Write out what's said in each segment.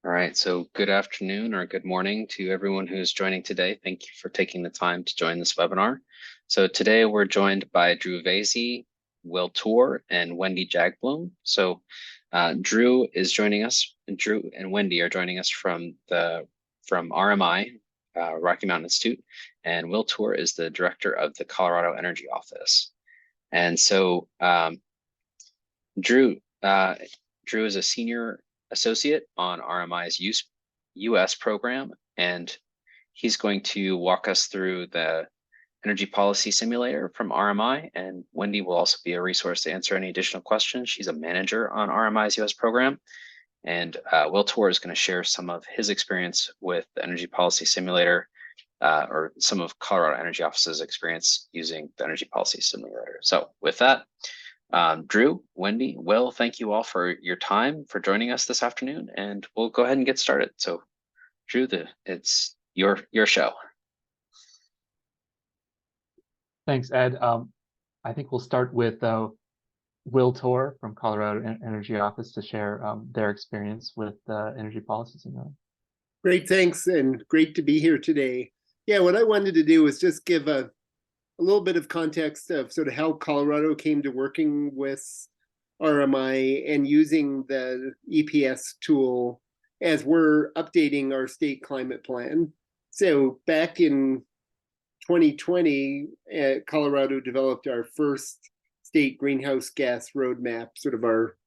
All right, so good afternoon or good morning to everyone who's joining today. Thank you for taking the time to join this webinar. So today we're joined by Drew Vasey, Will Tour, and Wendy Jagblom. So Drew is joining us, and Drew and Wendy are joining us from RMI, Rocky Mountain Institute, and Will Tour is the director of the Colorado Energy Office. And so Drew is a senior associate on RMI's US program, and he's going to walk us through the energy policy simulator from RMI. And Wendy will also be a resource to answer any additional questions. She's a manager on RMI's US program. And Will Tour is going to share some of his experience with the energy policy simulator, or some of Colorado Energy Office's experience using the energy policy simulator. So with that, Drew, Wendy, Will, thank you all for your time, for joining us this afternoon, and we'll go ahead and get started. So, Drew, it's your show. Thanks, Ed. I think we'll start with Will Tour from Colorado Energy Office to share their experience with energy policy simulator. Great, thanks, and great to be here today. Yeah, what I wanted to do was just give a little bit of context of sort of how Colorado came to working with RMI and using the EPS tool as we're updating our state climate plan. So back in 2020, Colorado developed our first state greenhouse gas roadmap, sort of our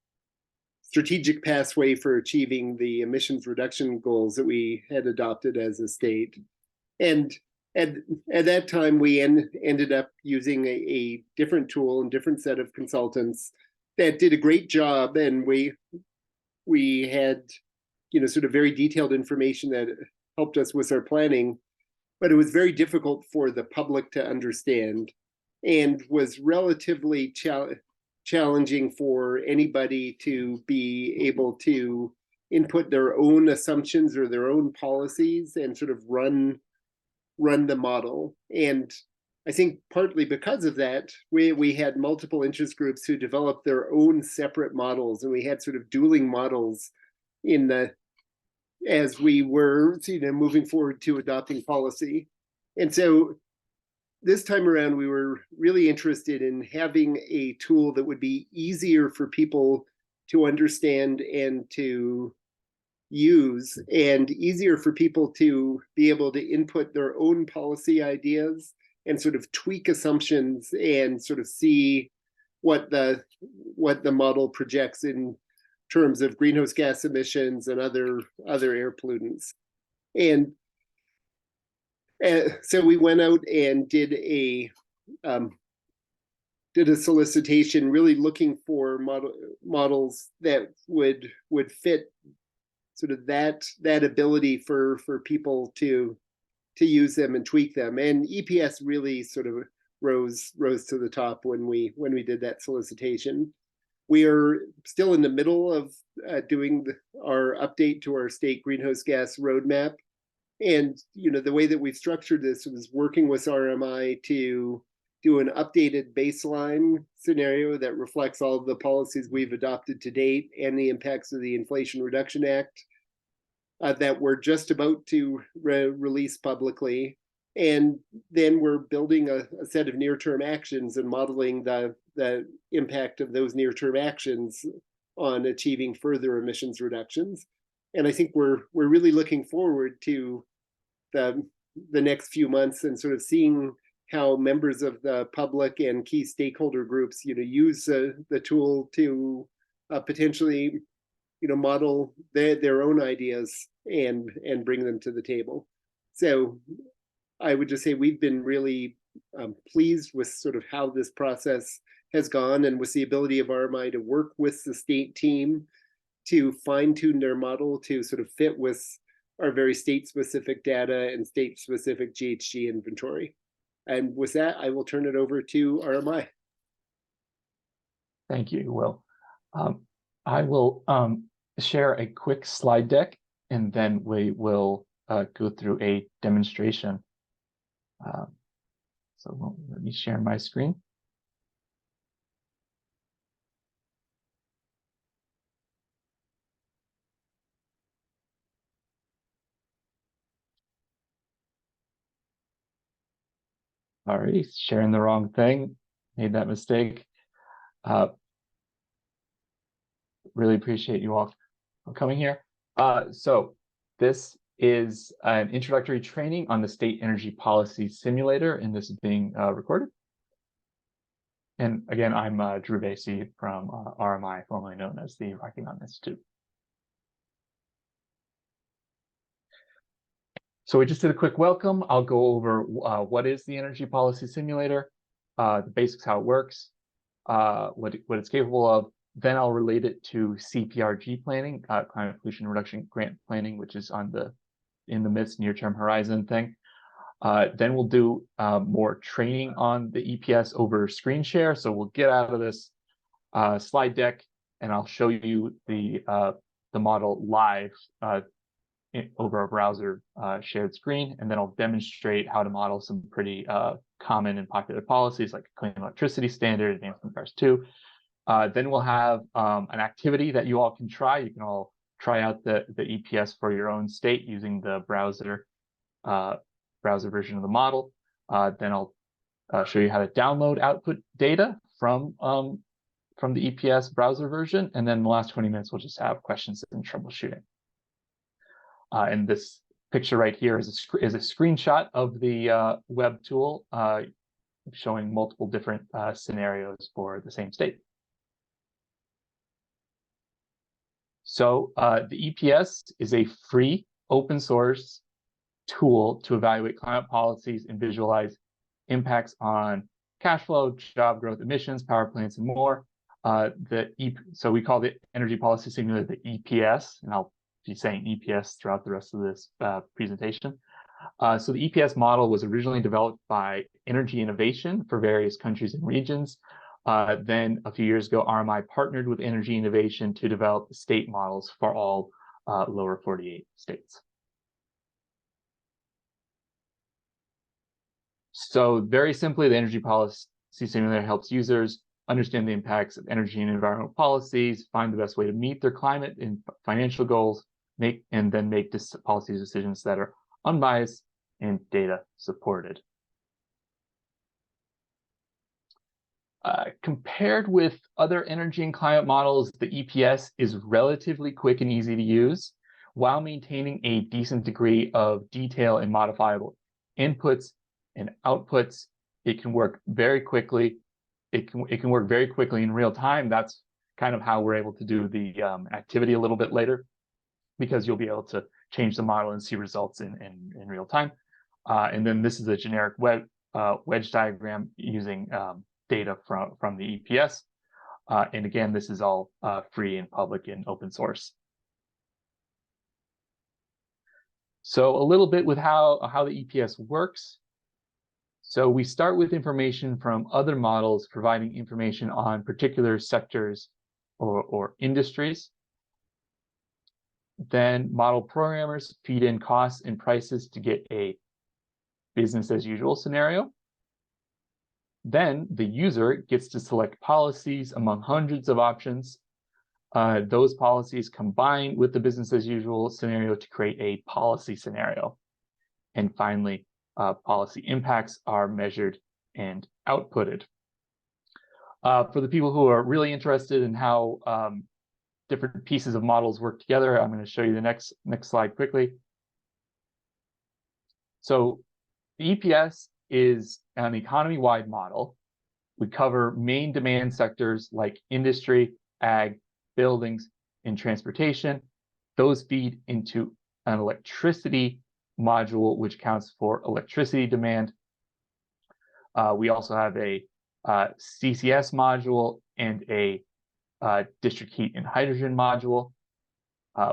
strategic pathway for achieving the emissions reduction goals that we had adopted as a state. And at that time, we ended up using a different tool and different set of consultants that did a great job. And we had, sort of very detailed information that helped us with our planning, but it was very difficult for the public to understand and was relatively challenging for anybody to be able to input their own assumptions or their own policies and sort of run the model. And I think partly because of that, we had multiple interest groups who developed their own separate models, and we had sort of dueling models as we were moving forward to adopting policy. And so this time around, we were really interested in having a tool that would be easier for people to understand and to use, and easier for people to be able to input their own policy ideas and sort of tweak assumptions and sort of see what the model projects in terms of greenhouse gas emissions and other air pollutants. And so we went out and did a solicitation, really looking for models that would fit sort of that ability for people to use them and tweak them. And EPS really sort of rose to the top when we did that solicitation. We are still in the middle of doing our update to our state greenhouse gas roadmap. And the way that we've structured this was working with RMI to do an updated baseline scenario that reflects all of the policies we've adopted to date and the impacts of the Inflation Reduction Act that we're just about to release publicly. And then we're building a set of near-term actions and modeling the impact of those near-term actions on achieving further emissions reductions. And I think we're really looking forward to the next few months and sort of seeing how members of the public and key stakeholder groups, use the tool to potentially, model their own ideas and bring them to the table. So I would just say we've been really pleased with sort of how this process has gone, and with the ability of RMI to work with the state team to fine-tune their model to sort of fit with our very state-specific data and state-specific GHG inventory. And with that, I will turn it over to RMI. Thank you, Will. I will share a quick slide deck, and then we will go through a demonstration. So let me share my screen. Sorry, sharing the wrong thing. Made that mistake. Really appreciate you all coming here. So this is an introductory training on the State Energy Policy Simulator, and this is being recorded. And again, I'm Drew Vasey from RMI, formerly known as the Rocky Mountain Institute. So we just did a quick welcome. I'll go over what is the Energy Policy Simulator, the basics, how it works, what it's capable of. Then I'll relate it to CPRG planning, climate pollution reduction grant planning, which is in the midst near-term horizon thing. Then we'll do more training on the EPS over screen share. So we'll get out of this slide deck, and I'll show you the model live over a browser shared screen, and then I'll demonstrate how to model some pretty common and popular policies like Clean Electricity Standard, Advancement Cars 2. Then we'll have an activity that you all can try. You can all try out the EPS for your own state using the browser version of the model. Then I'll show you how to download output data from the EPS browser version. And then the last 20 minutes, we'll just have questions and troubleshooting. And this picture right here is a screenshot of the web tool showing multiple different scenarios for the same state. So the EPS is a free open source tool to evaluate climate policies and visualize impacts on cash flow, job growth, emissions, power plants, and more. So we call the Energy Policy Simulator the EPS, and I'll be saying EPS throughout the rest of this presentation. So the EPS model was originally developed by Energy Innovation for various countries and regions. Then a few years ago, RMI partnered with Energy Innovation to develop state models for all lower 48 states. So very simply, the Energy Policy Simulator helps users understand the impacts of energy and environmental policies, find the best way to meet their climate and financial goals, and then make policy decisions that are unbiased and data supported. Compared with other energy and climate models, the EPS is relatively quick and easy to use while maintaining a decent degree of detail and modifiable inputs and outputs. It can work very quickly. It can work very quickly in real time. That's kind of how we're able to do the activity a little bit later, because you'll be able to change the model and see results in real time. And then this is a generic wedge diagram using data from the EPS. And again, this is all free and public and open source. So a little bit with how the EPS works. So we start with information from other models providing information on particular sectors or industries. Then model programmers feed in costs and prices to get a business as usual scenario. Then the user gets to select policies among hundreds of options. Those policies combine with the business as usual scenario to create a policy scenario. And finally, policy impacts are measured and outputted. For the people who are really interested in how different pieces of models work together, I'm going to show you the next slide quickly. So the EPS is an economy-wide model. We cover main demand sectors like industry, ag, buildings, and transportation. Those feed into an electricity module, which counts for electricity demand. We also have a CCS module and a district heat and hydrogen module.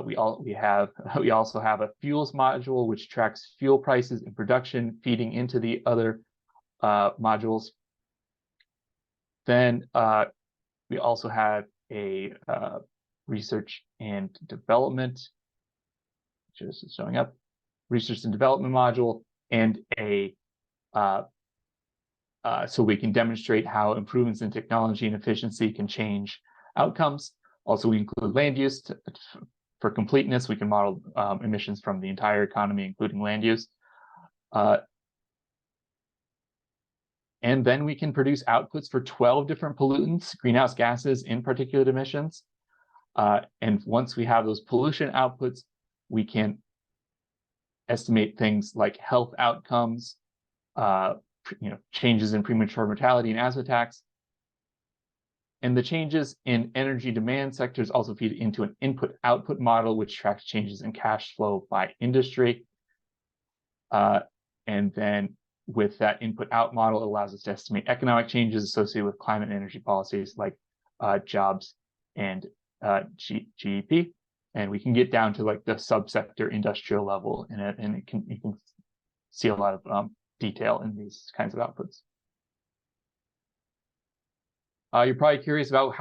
We also have a fuels module, which tracks fuel prices and production, feeding into the other modules. Then we also have a research and development, which is showing up, research and development module, and a so we can demonstrate how improvements in technology and efficiency can change outcomes. Also, we include land use for completeness. We can model emissions from the entire economy, including land use. And then we can produce outputs for 12 different pollutants, greenhouse gases, and particulate emissions. And once we have those pollution outputs, we can estimate things like health outcomes, changes in premature mortality and asthma attacks. And the changes in energy demand sectors also feed into an input-output model, which tracks changes in cash flow by industry. And then with that input-out model, it allows us to estimate economic changes associated with climate and energy policies like jobs and GDP. And we can get down to like the subsector industrial level, and you can see a lot of detail in these kinds of outputs. You're probably curious about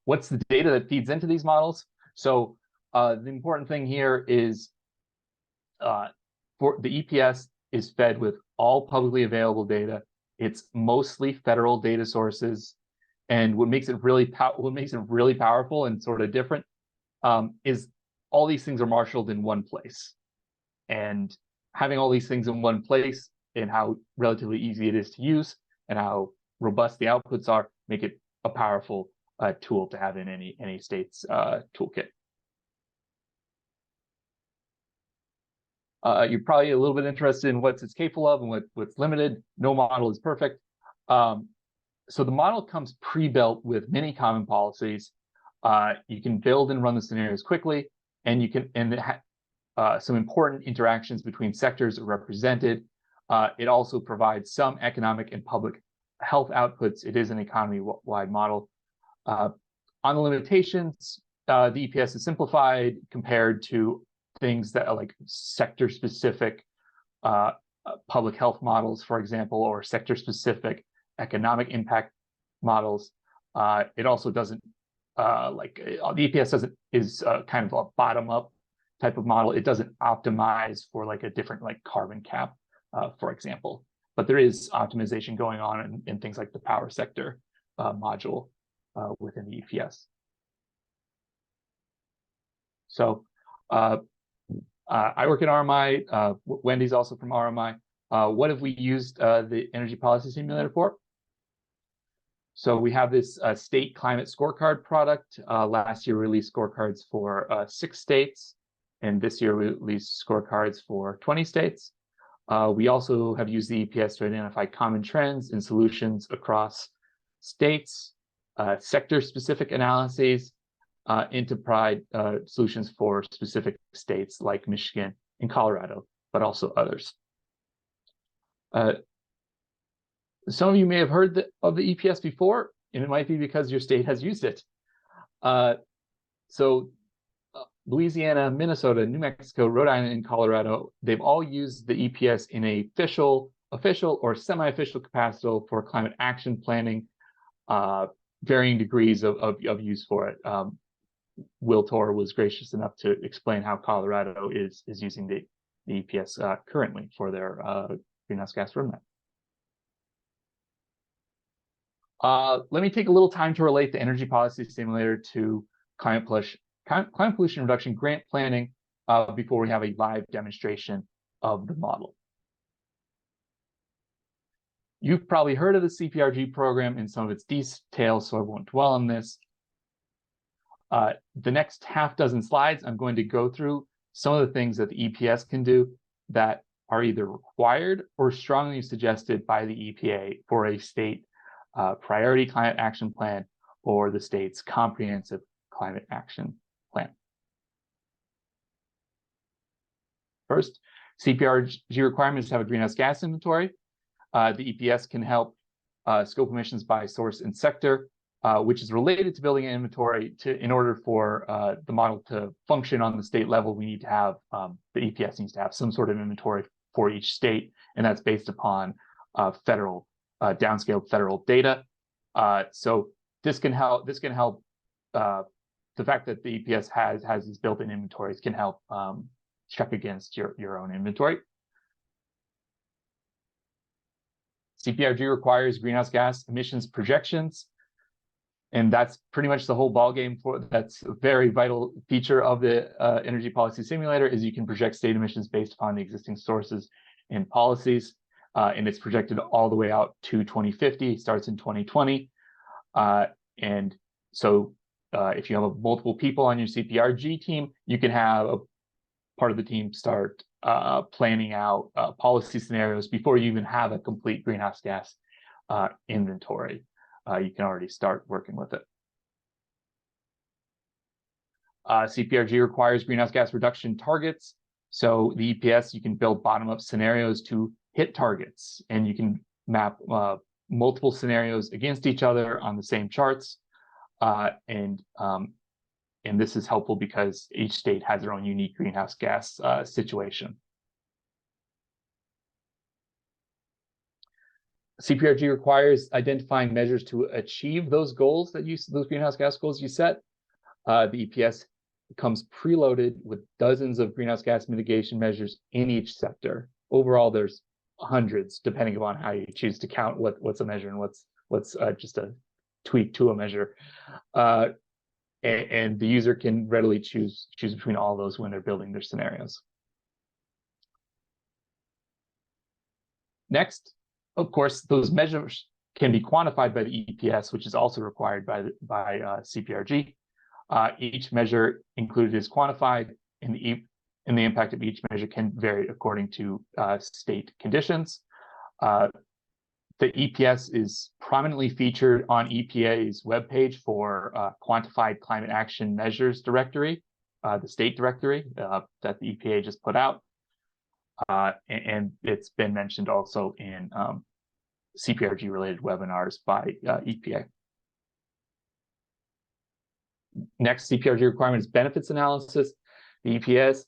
what's the data that feeds into these models. So the important thing here is for the EPS is fed with all publicly available data. It's mostly federal data sources, and what makes it really powerful and sort of different is all these things are marshaled in one place. And having all these things in one place and how relatively easy it is to use and how robust the outputs are make it a powerful tool to have in any state's toolkit. You're probably a little bit interested in what it's capable of and what's limited. No model is perfect. So the model comes pre-built with many common policies. You can build and run the scenarios quickly, and you can some important interactions between sectors are represented. It also provides some economic and public health outputs. It is an economy-wide model. On the limitations, the EPS is simplified compared to things that are like sector-specific public health models, for example, or sector-specific economic impact models. It also doesn't the EPS is kind of a bottom-up type of model. It doesn't optimize for like a different like carbon cap, for example. But there is optimization going on in things like the power sector module within the EPS. So I work at RMI. Wendy's also from RMI. What have we used the energy policy simulator for? So we have this state climate scorecard product. Last year we released scorecards for 6 states, and this year we released scorecards for 20 states. We also have used the EPS to identify common trends and solutions across states, sector-specific analyses, and to provide solutions for specific states like Michigan and Colorado, but also others. Some of you may have heard of the EPS before, and it might be because your state has used it. So Louisiana, Minnesota, New Mexico, Rhode Island, and Colorado, they've all used the EPS in a official or semi-official capacity for climate action planning, varying degrees of use for it. Will Torr was gracious enough to explain how Colorado is using the EPS currently for their greenhouse gas roadmap. Let me take a little time to relate the energy policy simulator to climate pollution reduction grant planning before we have a live demonstration of the model. You've probably heard of the CPRG program and some of its details, so I won't dwell on this. The next half dozen slides, I'm going to go through some of the things that the EPS can do that are either required or strongly suggested by the EPA for a state priority climate action plan or the state's comprehensive climate action plan. First, CPRG requirements to have a greenhouse gas inventory. The EPS can help scope emissions by source and sector, which is related to building an inventory. In order for the model to function on the state level, we need to have, the EPS needs to have some sort of inventory for each state, and that's based upon downscaled federal data. So this can help. The fact that the EPS has these built-in inventories can help check against your own inventory. CPRG requires greenhouse gas emissions projections, and that's pretty much the whole ballgame. That's a very vital feature of the energy policy simulator is you can project state emissions based upon the existing sources and policies. and it's projected all the way out to 2050, starts in 2020. And so if you have multiple people on your CPRG team, you can have a part of the team start planning out policy scenarios before you even have a complete greenhouse gas inventory. You can already start working with it. CPRG requires greenhouse gas reduction targets. So the EPS, you can build bottom-up scenarios to hit targets, and you can map multiple scenarios against each other on the same charts. And this is helpful because each state has their own unique greenhouse gas situation. CPRG requires identifying measures to achieve those goals those greenhouse gas goals you set. The EPS comes preloaded with dozens of greenhouse gas mitigation measures in each sector. Overall, there's hundreds, depending upon how you choose to count what's a measure and what's just a tweak to a measure. And the user can readily choose between all those when they're building their scenarios. Next, of course, those measures can be quantified by the EPS, which is also required by CPRG. Each measure included is quantified, and the impact of each measure can vary according to state conditions. The EPS is prominently featured on EPA's webpage for Quantified Climate Action Measures Directory, the state directory that the EPA just put out. And it's been mentioned also in CPRG-related webinars by EPA. Next CPRG requirement is benefits analysis. The EPS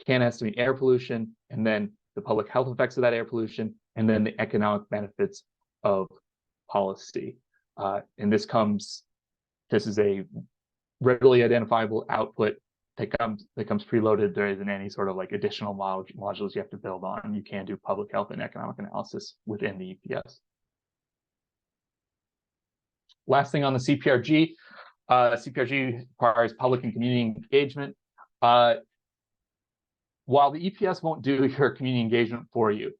can estimate air pollution, and then the public health effects of that air pollution, and then the economic benefits of policy. And this is a readily identifiable output that comes preloaded. There isn't any sort of like additional modules you have to build on. You can do public health and economic analysis within the EPS. Last thing on the CPRG, CPRG requires public and community engagement. While the EPS won't do your community engagement for you,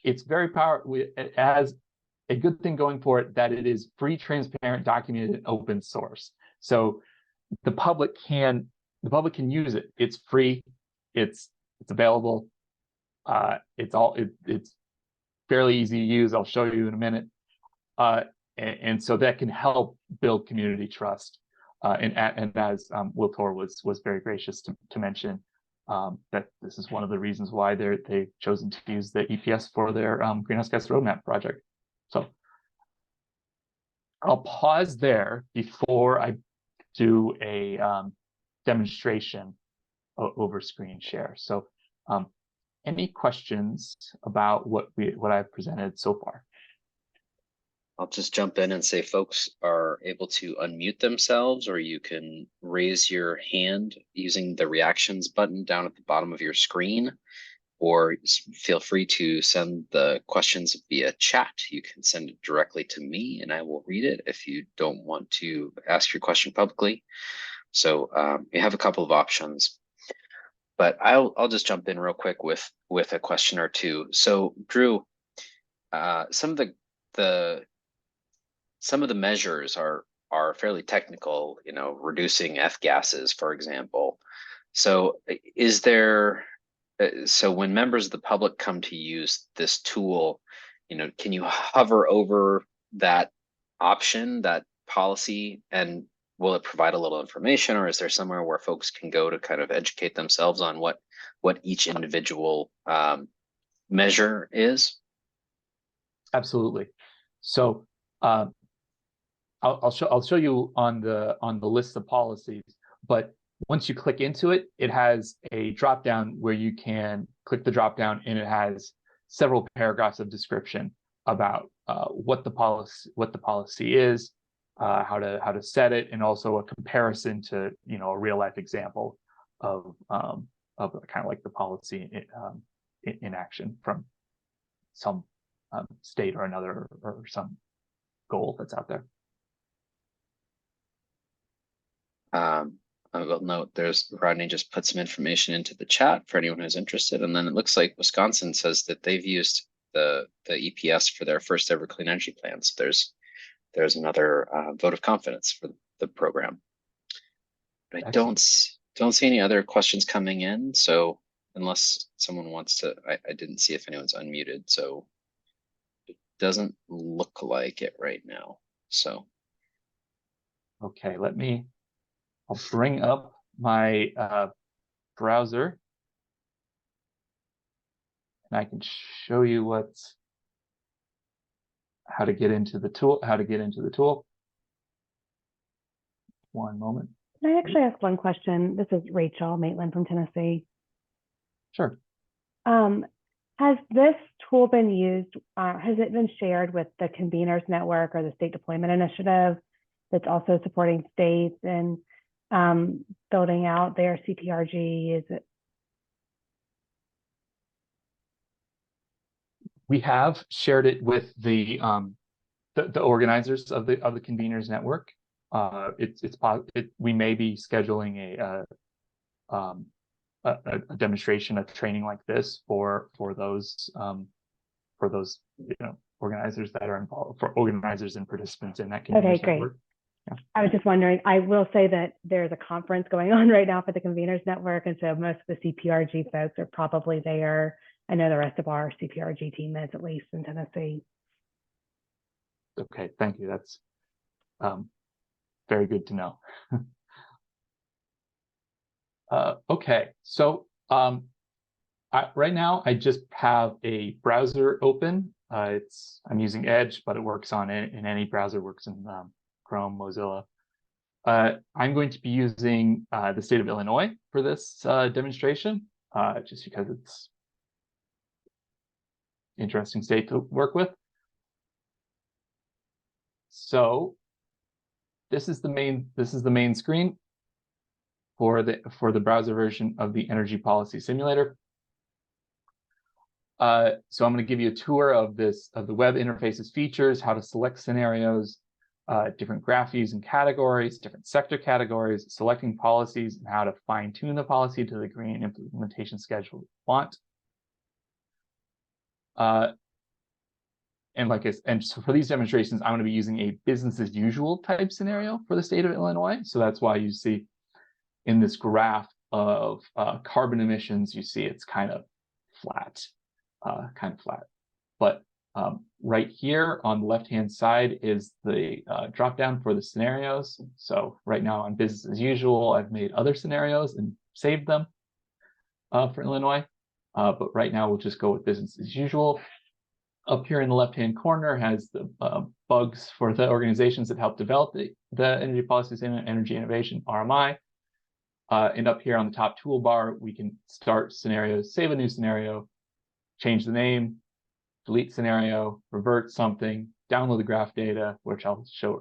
it's very powerful. It has a good thing going for it that it is free, transparent, documented, and open source. So the public can use it. It's free. It's available. It's fairly easy to use. I'll show you in a minute. And so that can help build community trust. And as Will Tor was very gracious to mention, that this is one of the reasons why they've chosen to use the EPS for their greenhouse gas roadmap project. So I'll pause there before I do a demonstration over screen share. So any questions about what I've presented so far? I'll just jump in and say folks are able to unmute themselves, or you can raise your hand using the reactions button down at the bottom of your screen, or feel free to send the questions via chat. You can send it directly to me and I will read it if you don't want to ask your question publicly. So you have a couple of options, but I'll just jump in real quick with a question or two. So Drew, some of the measures are fairly technical, reducing F gases, for example. So so when members of the public come to use this tool, can you hover over that option, that policy, and will it provide a little information, or is there somewhere where folks can go to kind of educate themselves on what each individual measure is? Absolutely. So I'll show you on the list of policies, but once you click into it, it has a drop down where you can click the drop down, and it has several paragraphs of description about what the policy is, how to set it, and also a comparison to a real life example of kind of like the policy in action from some state or another, or some goal that's out there. I will note Rodney just put some information into the chat for anyone who's interested, and then it looks like Wisconsin says that they've used the EPS for their first ever clean energy plan. So there's another vote of confidence for the program. But I don't see any other questions coming in. So unless someone wants to, I didn't see if anyone's unmuted. So it doesn't look like it right now. So Okay, I'll bring up my browser, and I can show you how to get into the tool. One moment. Can I actually ask one question? This is Rachel Maitland from Tennessee. Sure. Has this tool been used, has it been shared with the Conveners Network or the State Deployment Initiative that's also supporting states and building out their CPRG? Is it? We have shared it with the organizers of the Conveners Network. We may be scheduling a demonstration, a training like this for those organizers that are involved, for organizers and participants in that Conveners Okay, great. Network. Yeah. I was just wondering, I will say that there's a conference going on right now for the Conveners Network, and so most of the CPRG folks are probably there. I know the rest of our CPRG team is, at least in Tennessee. Okay, thank you. That's very good to know. Okay, so right now I just have a browser open. I'm using Edge, but it works in any browser, works in Chrome, Mozilla. I'm going to be using the state of Illinois for this demonstration, just because it's an interesting state to work with. So this is the main screen for the browser version of the Energy Policy Simulator. So I'm going to give you a tour of the web interface's features, how to select scenarios, different graph views and categories, different sector categories, selecting policies, and how to fine-tune the policy to the degree and implementation schedule you want. And so for these demonstrations, I'm going to be using a business as usual type scenario for the state of Illinois. So that's why you see in this graph of carbon emissions, you see it's kind of flat. But right here on the left-hand side is the drop-down for the scenarios. So right now on business as usual, I've made other scenarios and saved them for Illinois. But right now we'll just go with business as usual. Up here in the left-hand corner has the bugs for the organizations that help develop the Energy Policy and Energy Innovation, RMI. And up here on the top toolbar, we can start scenarios, save a new scenario, change the name, delete scenario, revert something, download the graph data, which I'll show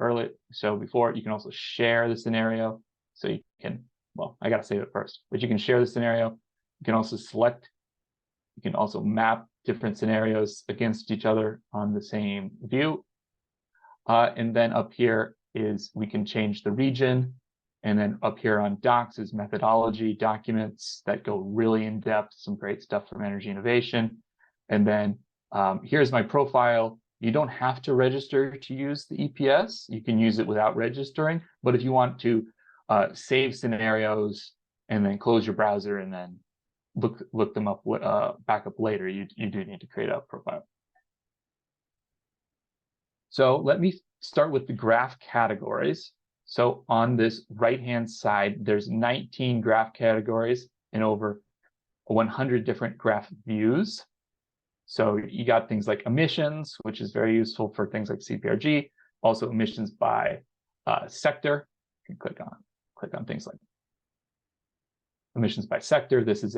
before. You can also share the scenario. So you can, well, I got to save it first, but you can share the scenario. You can also you can also map different scenarios against each other on the same view. And then up here we can change the region. And then up here on docs is methodology documents that go really in depth, some great stuff from energy innovation. And then here's my profile. You don't have to register to use the EPS. You can use it without registering. But if you want to save scenarios and then close your browser and then look them up back up later, you do need to create a profile. So let me start with the graph categories. So on this right-hand side, there's 19 graph categories and over 100 different graph views. So you got things like emissions, which is very useful for things like CPRG. Also emissions by sector. You can click on things like emissions by sector. This is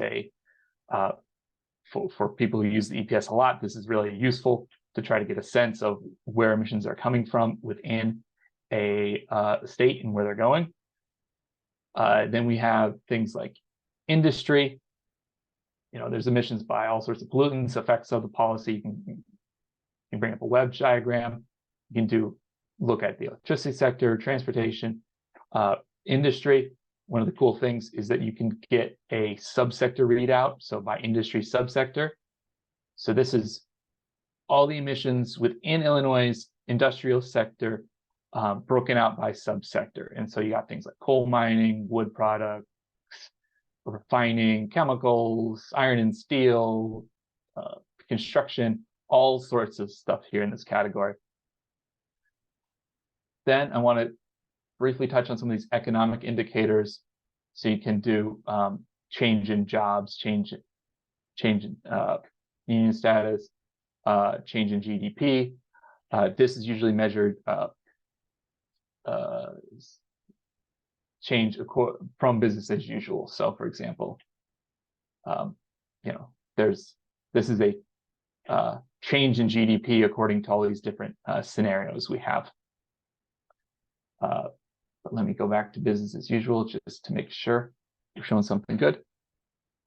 for people who use the EPS a lot, this is really useful to try to get a sense of where emissions are coming from within a state and where they're going. Then we have things like industry. There's emissions by all sorts of pollutants, effects of the policy. You can bring up a web diagram. You can look at the electricity sector, transportation, industry. One of the cool things is that you can get a subsector readout. So by industry subsector. So this is all the emissions within Illinois' industrial sector, broken out by subsector. And so you got things like coal mining, wood products, refining, chemicals, iron and steel, construction, all sorts of stuff here in this category. Then I want to briefly touch on some of these economic indicators. So you can do change in jobs, change in union status, change in GDP. This is usually measured change from business as usual. So, for example, this is a change in GDP according to all these different scenarios we have. But let me go back to business as usual just to make sure we're showing something good.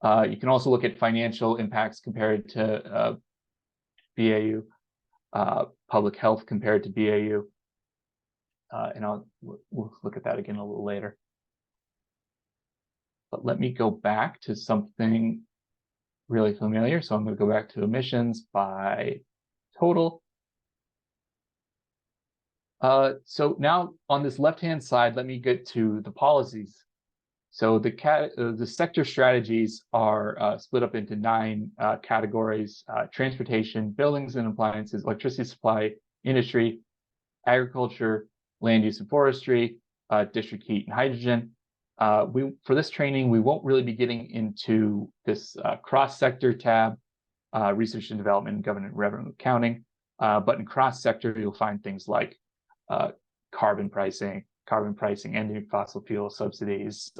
You can also look at financial impacts compared to BAU, public health compared to BAU, and we'll look at that again a little later. But let me go back to something really familiar. So I'm going to go back to emissions by total. So now on this left-hand side, let me get to the policies. So the sector strategies are split up into 9 categories: transportation, buildings and appliances, electricity supply, industry, agriculture, land use and forestry, district heat and hydrogen. For this training, we won't really be getting into this cross-sector tab, research and development, and government revenue accounting. But in cross-sector, you'll find things like carbon pricing, ending fossil fuel subsidies,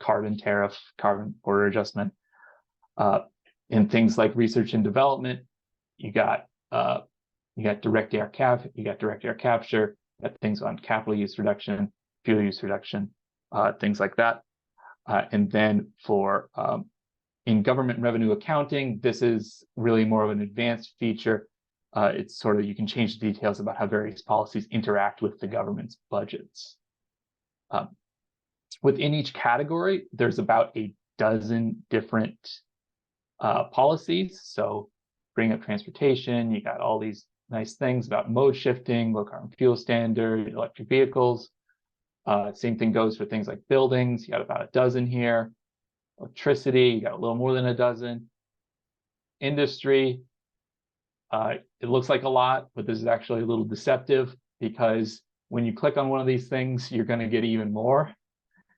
carbon tariff, carbon border adjustment. In things like research and development, you got direct air capture, you got things on capital use reduction, fuel use reduction, things like that. And then for in government revenue accounting, this is really more of an advanced feature. It's sort of, you can change the details about how various policies interact with the government's budgets. Within each category, there's about a dozen different policies. So bring up transportation, you got all these nice things about mode shifting, low carbon fuel standard, electric vehicles. Same thing goes for things like buildings. You got about a dozen here. Electricity, you got a little more than a dozen. Industry, it looks like a lot, but this is actually a little deceptive because when you click on one of these things, you're going to get even more.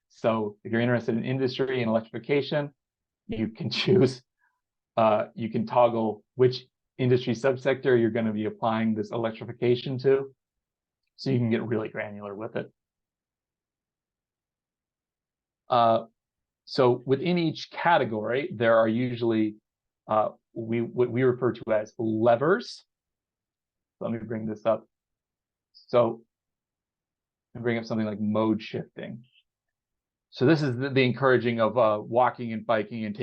So if you're interested in industry and electrification, you can choose, you can toggle which industry subsector you're going to be applying this electrification to. So you can get really granular with it. So within each category, there are usually what we refer to as levers. Let me bring this up. So I bring up something like mode shifting. So this is the encouraging of walking and biking and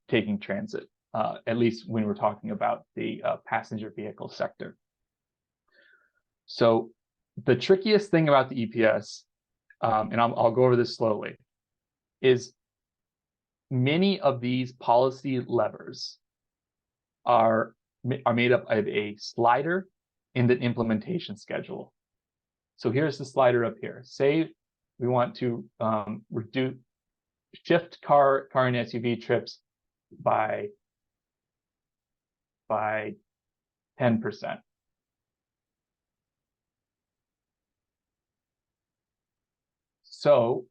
taking transit, at least when we're talking about the passenger vehicle sector. So the trickiest thing about the EPS, and I'll go over this slowly, is many of these policy levers are made up of a slider and an implementation schedule. So here's the slider up here. Say we want to shift car and SUV trips by 10%. So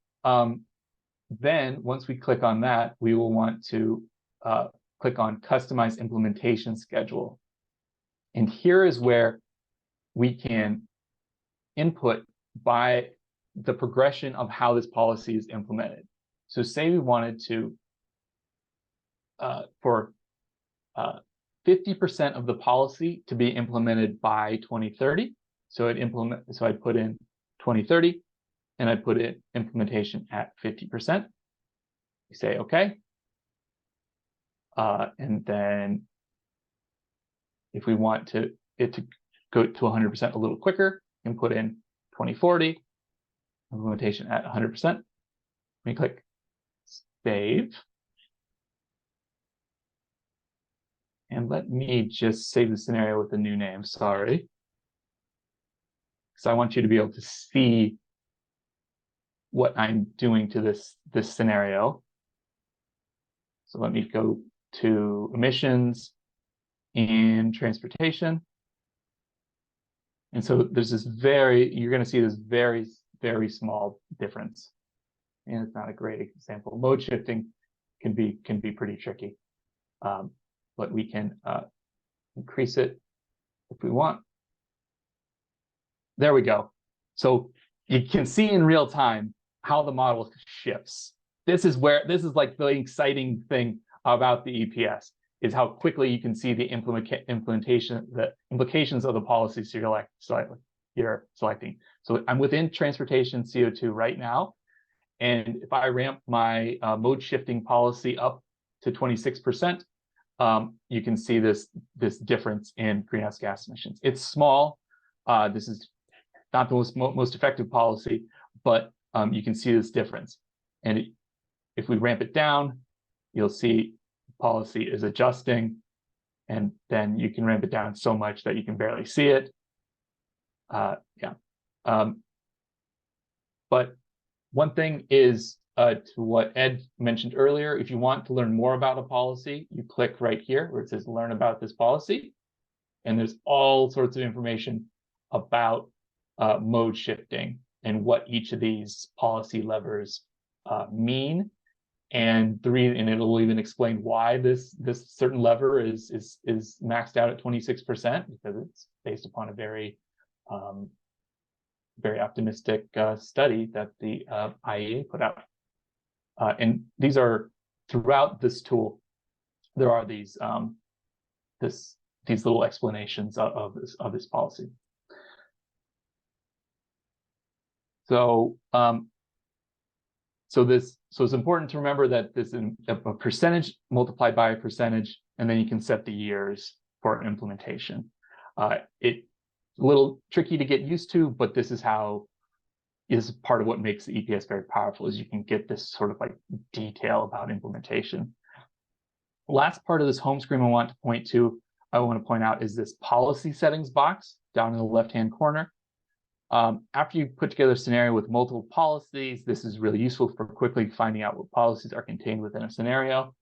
then once we click on that, we will want to click on Customize Implementation Schedule. And here is where we can input by the progression of how this policy is implemented. So say we wanted to, for 50% of the policy to be implemented by 2030. So I'd put in 2030, and I'd put in implementation at 50%. We say okay. And then if we want it to go to 100% a little quicker, and put in 2040, implementation at 100%. We click save. And let me just save the scenario with a new name, sorry. So I want you to be able to see what I'm doing to this scenario. So let me go to emissions and transportation. And so there's this you're going to see this very, very small difference. And it's not a great example. Mode shifting can be pretty tricky, but we can increase it if we want. There we go. So you can see in real time how the model shifts. This is like the exciting thing about the EPS, is how quickly you can see the implications of the policies you're selecting. So I'm within transportation CO2 right now. And if I ramp my mode shifting policy up to 26%, you can see this difference in greenhouse gas emissions. It's small. This is not the most effective policy, but you can see this difference. And if we ramp it down, you'll see policy is adjusting, and then you can ramp it down so much that you can barely see it. But one thing is, to what Ed mentioned earlier, if you want to learn more about a policy, you click right here where it says learn about this policy. And there's all sorts of information about mode shifting and what each of these policy levers mean. And it'll even explain why this certain lever is maxed out at 26%, because it's based upon a very optimistic study that the IEA put out. And these are throughout this tool. There are these little explanations of this policy. So it's important to remember that this is a percentage multiplied by a percentage, and then you can set the years for implementation. It's a little tricky to get used to, but this is part of what makes the EPS very powerful, is you can get this sort of like detail about implementation. Last part of this home screen I want to point out is this policy settings box down in the left-hand corner. After you put together a scenario with multiple policies, this is really useful for quickly finding out what policies are contained within a scenario.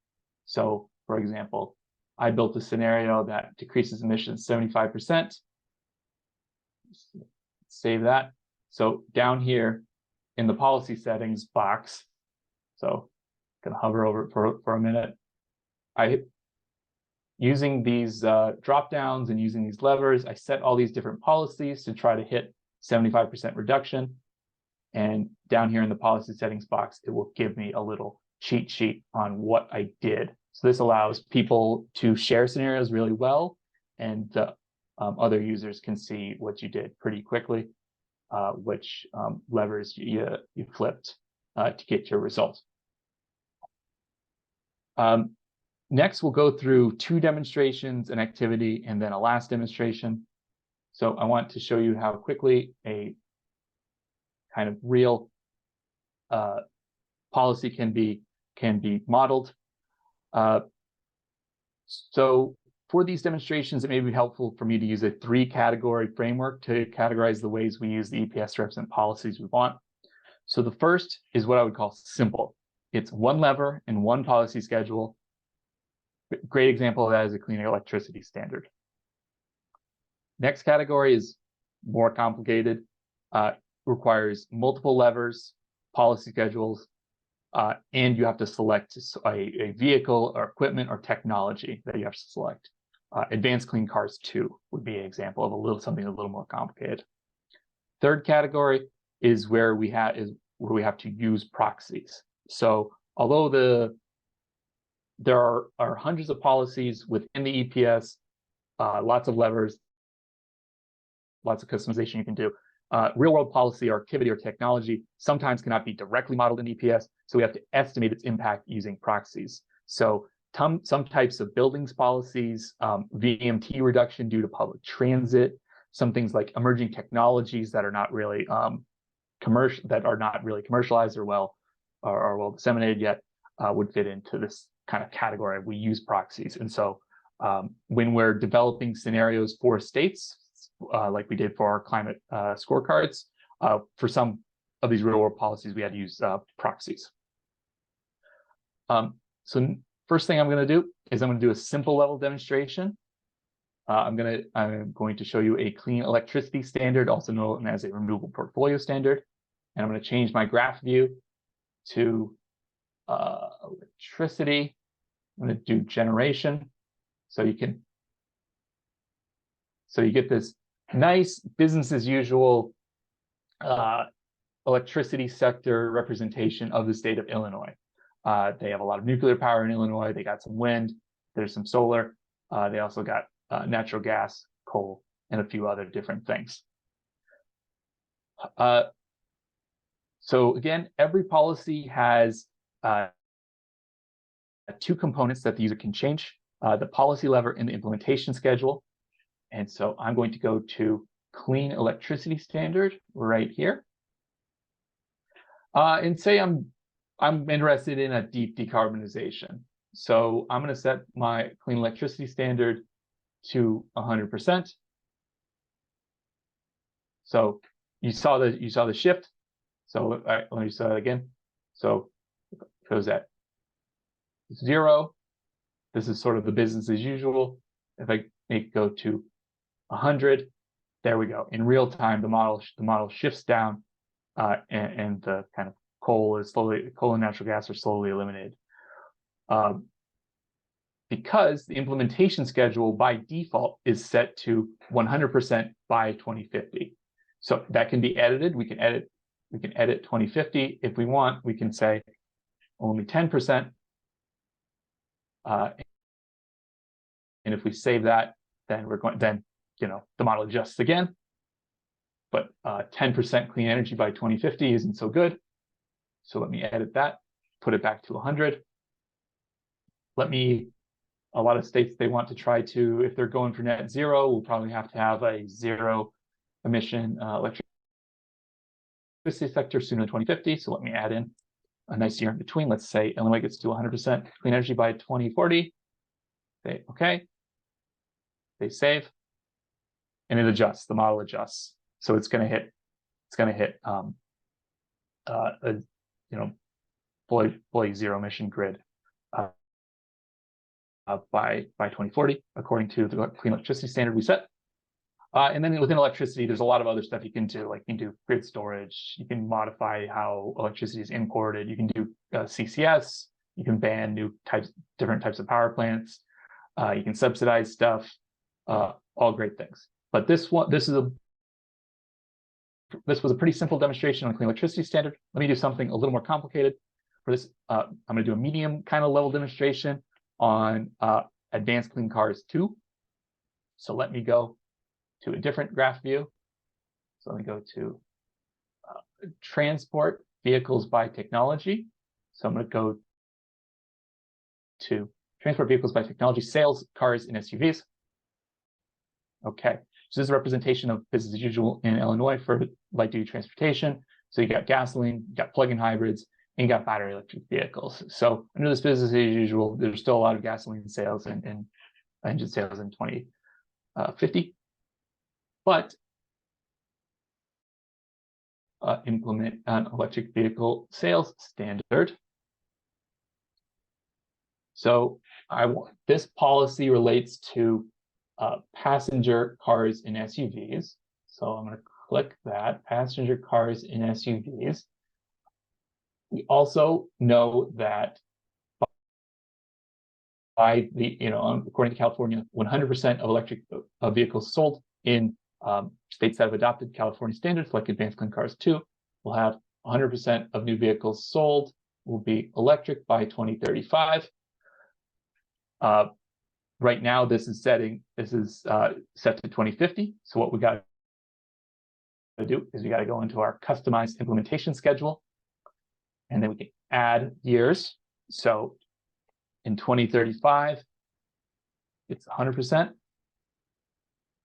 So, for example, I built a scenario that decreases emissions 75%. Save that. So down here in the policy settings box, so I'm gonna hover over it for a minute. Using these drop downs and using these levers, I set all these different policies to try to hit 75% reduction. And down here in the policy settings box, it will give me a little cheat sheet on what I did. So this allows people to share scenarios really well, and other users can see what you did pretty quickly, which levers you flipped to get your result. Next, we'll go through 2 demonstrations, an activity, and then a last demonstration. So I want to show you how quickly a kind of real policy can be modeled. So for these demonstrations, it may be helpful for me to use a 3-category framework to categorize the ways we use the EPS to represent policies we want. So the first is what I would call simple. It's one lever and one policy schedule. Great example of that is a clean electricity standard. Next category is more complicated, requires multiple levers, policy schedules, and you have to select a vehicle or equipment or technology that you have to select. Advanced Clean Cars 2 would be an example of something a little more complicated. Third category is where we have to use proxies. So although there are hundreds of policies within the EPS, lots of levers, lots of customization you can do. Real-world policy or activity or technology sometimes cannot be directly modeled in EPS, so we have to estimate its impact using proxies. So some types of buildings policies, VMT reduction due to public transit, some things like emerging technologies that are not really commercialized or well disseminated yet, would fit into this kind of category. We use proxies, and so when we're developing scenarios for states, like we did for our climate scorecards, for some of these real world policies, we had to use proxies. So first thing I'm going to do is I'm going to do a simple level demonstration. I'm going to show you a clean electricity standard, also known as a renewable portfolio standard. And I'm going to change my graph view to electricity. I'm going to do generation. So you get this nice business as usual electricity sector representation of the state of Illinois. They have a lot of nuclear power in Illinois. They got some wind. There's some solar. They also got natural gas, coal, and a few other different things. So again, every policy has two components that the user can change, the policy lever and the implementation schedule. And so I'm going to go to clean electricity standard right here. And say I'm interested in a deep decarbonization. So I'm going to set my clean electricity standard to 100%. So you saw the shift. So let me say that again. So it goes at 0. This is sort of the business as usual. If I make it go to 100, there we go. In real time, the model shifts down, and the kind of coal and natural gas are slowly eliminated. Because the implementation schedule by default is set to 100% by 2050. So that can be edited. We can edit 2050 if we want. We can say only 10%. And if we save that, then the model adjusts again. But 10% clean energy by 2050 isn't so good. So let me edit that, put it back to 100. A lot of states, they want to try to, if they're going for net zero, we'll probably have to have a zero emission electricity sector sooner than 2050. So let me add in a nice year in between. Let's say Illinois gets to 100% clean energy by 2040. Say OK. They save, and it adjusts. The model adjusts. So it's going to hit fully zero emission grid by 2040, according to the clean electricity standard we set. And then within electricity, there's a lot of other stuff you can do. Like you can do grid storage. You can modify how electricity is imported. You can do CCS. You can ban different types of power plants. You can subsidize stuff. All great things. But this was a pretty simple demonstration on clean electricity standard. Let me do something a little more complicated. For this, I'm going to do a medium kind of level demonstration on advanced clean cars 2. So let me go to a different graph view. So let me go to transport vehicles by technology. So I'm going to go to transport vehicles by technology, sales, cars, and SUVs. Okay, so this is a representation of business as usual in Illinois for light duty transportation. So you got gasoline, you got plug-in hybrids, and you got battery electric vehicles. So under this business as usual, there's still a lot of gasoline sales and engine sales in 2050. But implement an electric vehicle sales standard. So this policy relates to passenger cars and SUVs. So I'm going to click that, passenger cars and SUVs. We also know that according to California, 100% of electric vehicles sold in states that have adopted California standards, like Advanced Clean Cars 2, will have 100% of new vehicles sold will be electric by 2035. Right now, this is set to 2050. So what we got to do is we got to go into our customized implementation schedule, and then we can add years. So in 2035, it's 100%.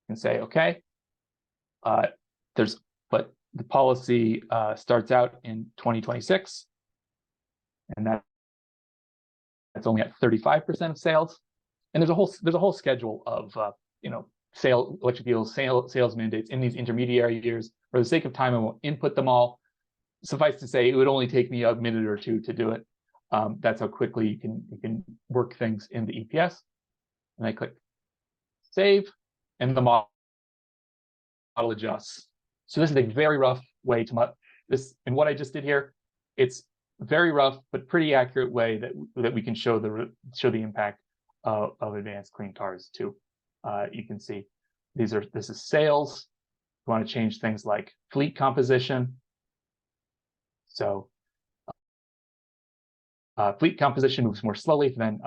And say OK. But the policy starts out in 2026, and that's only at 35% of sales. And there's a whole schedule of electric vehicle sales mandates in these intermediary years. For the sake of time, I won't input them all. Suffice to say, it would only take me a minute or two to do it. That's how quickly you can work things in the EPS. And I click save, and the model adjusts. So this is a very rough way to this, and what I just did here, it's very rough but pretty accurate way that we can show the impact of advanced clean cars too. You can see this is sales. You want to change things like fleet composition. So fleet composition moves more slowly than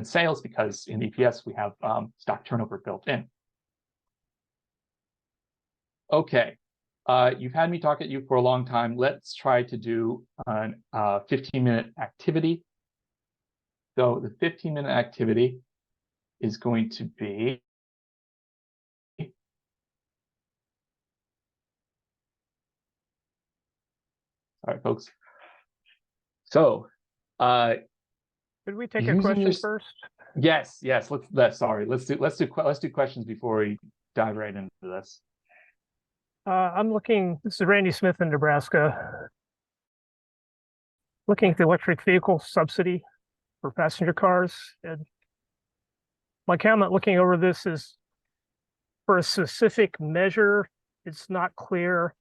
sales, because in EPS we have stock turnover built in. Okay, you've had me talk at you for a long time. Let's try to do a 15-minute activity. So the 15-minute activity is going to be all right, folks. So, could we take a question first? Yes. Let's do questions before we dive right into this. I'm looking. This is Randy Smith in Nebraska. Looking at the electric vehicle subsidy for passenger cars, and my comment looking over this is for a specific measure. It's not clear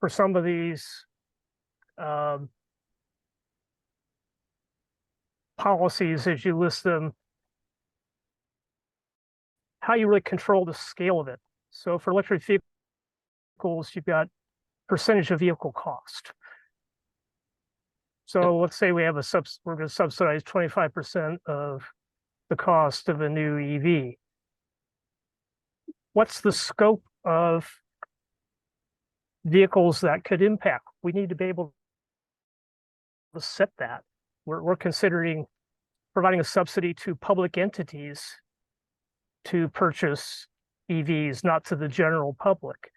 for some of these policies as you list them, how you really control the scale of it. So for electric vehicles, you've got percentage of vehicle cost. So let's say we have we're going to subsidize 25% of the cost of a new EV. What's the scope of vehicles that could impact? We need to be able to set that. We're considering providing a subsidy to public entities to purchase EVs, not to the general public.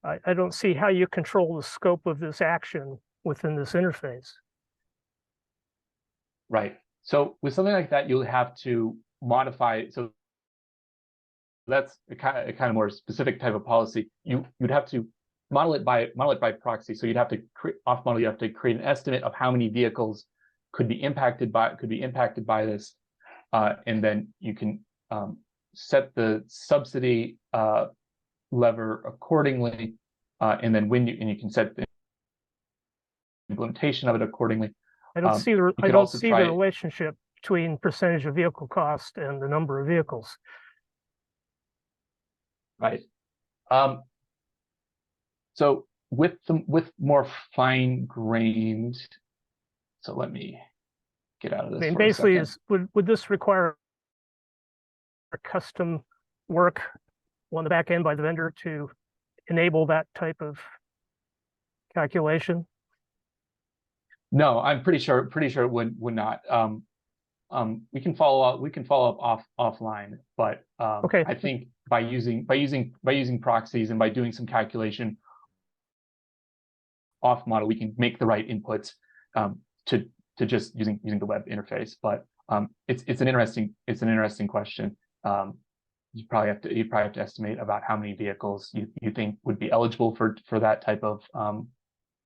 I don't see how you control the scope of this action within this interface. Right. So with something like that, you'll have to modify. So that's a kind of more specific type of policy. You'd have to model it by proxy. So you'd have to off model. You have to create an estimate of how many vehicles could be impacted by this, and then you can set the subsidy lever accordingly, and then you can set the implementation of it accordingly. I don't see the relationship between percentage of vehicle cost and the number of vehicles. Right. So with more fine-grained, so let me get out of this. Basically, would this require a custom work on the back end by the vendor to enable that type of calculation? No, I'm pretty sure it would not. We can follow up offline, but okay. I think by using proxies and by doing some calculation off model, we can make the right inputs to just using the web interface. But it's an interesting question. You probably have to estimate about how many vehicles you think would be eligible for that type of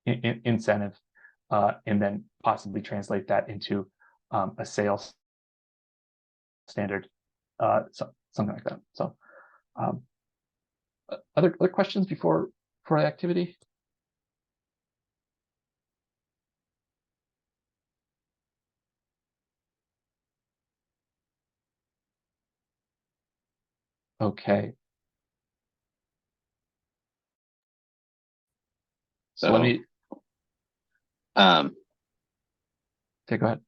incentive, and then possibly translate that into a sales standard, something like that. So, other questions before the activity? Okay. So let me. Okay, go ahead.